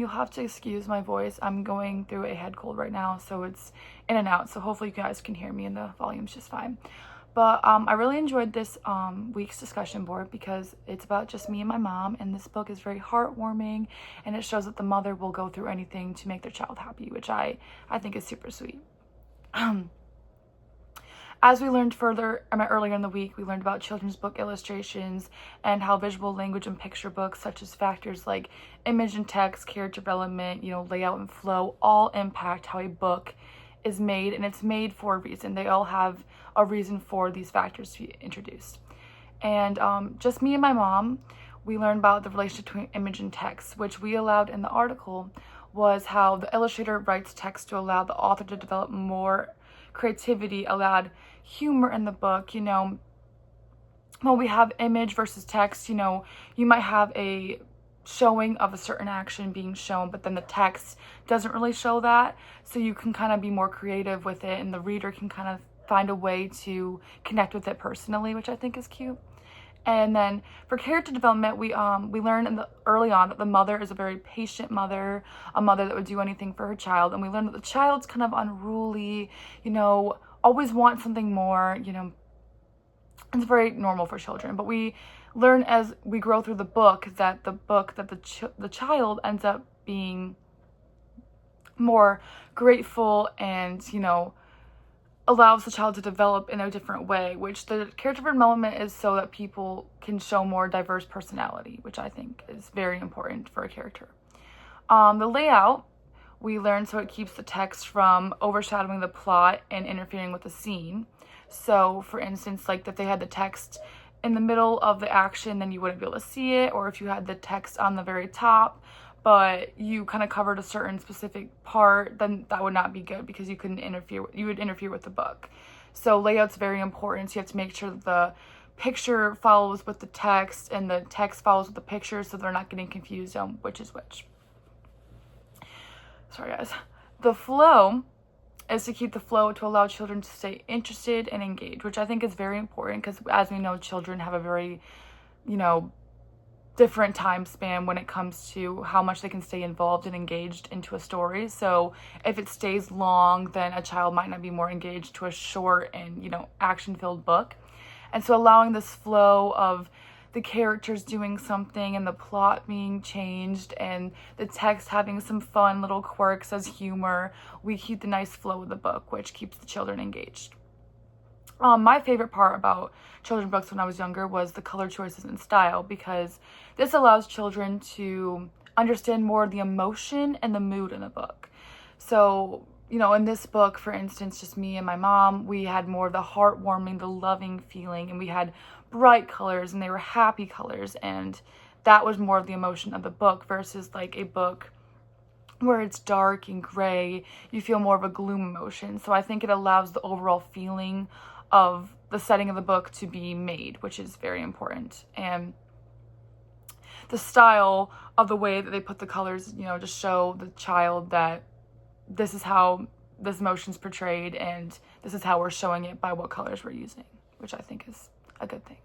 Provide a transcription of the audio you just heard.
You'll have to excuse my voice. I'm going through a head cold right now, so it's in and out. So hopefully you guys can hear me and the volume's just fine. But I really enjoyed this week's discussion board because it's about just me and my mom, and this book is very heartwarming, and it shows that the mother will go through anything to make their child happy, which I think is super sweet. As we learned earlier in the week, we learned about children's book illustrations and how visual language and picture books, such as factors like image and text, character development, layout and flow, all impact how a book is made, and it's made for a reason. They all have a reason for these factors to be introduced. And just me and my mom, we learned about the relationship between image and text, which we allowed in the article was how the illustrator writes text to allow the author to develop more creativity, allowed humor in the book. When we have image versus text, you might have a showing of a certain action being shown, but then the text doesn't really show that, so you can kind of be more creative with it, and the reader can kind of find a way to connect with it personally, which I think is cute. And then for character development, we learned early on that the mother is a very patient mother, a mother that would do anything for her child. And we learned that the child's kind of unruly, always want something more, it's very normal for children. But we learn as we grow through the book that the child ends up being more grateful and, allows the child to develop in a different way, which the character development is so that people can show more diverse personality, which I think is very important for a character. The layout, we learned so it keeps the text from overshadowing the plot and interfering with the scene. So for instance, like if they had the text in the middle of the action, then you wouldn't be able to see it, or if you had the text on the very top but you kind of covered a certain specific part, then that would not be good because you would interfere with the book. So layout's very important. So you have to make sure that the picture follows with the text and the text follows with the picture, so they're not getting confused on which is which. Sorry guys. The flow is to keep the flow to allow children to stay interested and engaged, which I think is very important because as we know, children have a very, different time span when it comes to how much they can stay involved and engaged into a story. So if it stays long, then a child might not be more engaged to a short and, action-filled book. And so allowing this flow of the characters doing something and the plot being changed and the text having some fun little quirks as humor, we keep the nice flow of the book, which keeps the children engaged. My favorite part about children's books when I was younger was the color choices and style, because this allows children to understand more of the emotion and the mood in the book. So, in this book, for instance, just me and my mom, we had more of the heartwarming, the loving feeling, and we had bright colors and they were happy colors, and that was more of the emotion of the book versus like a book where it's dark and gray, you feel more of a gloom emotion. So I think it allows the overall feeling of the setting of the book to be made, which is very important. And the style of the way that they put the colors, to show the child that this is how this emotion's portrayed and this is how we're showing it by what colors we're using, which I think is a good thing.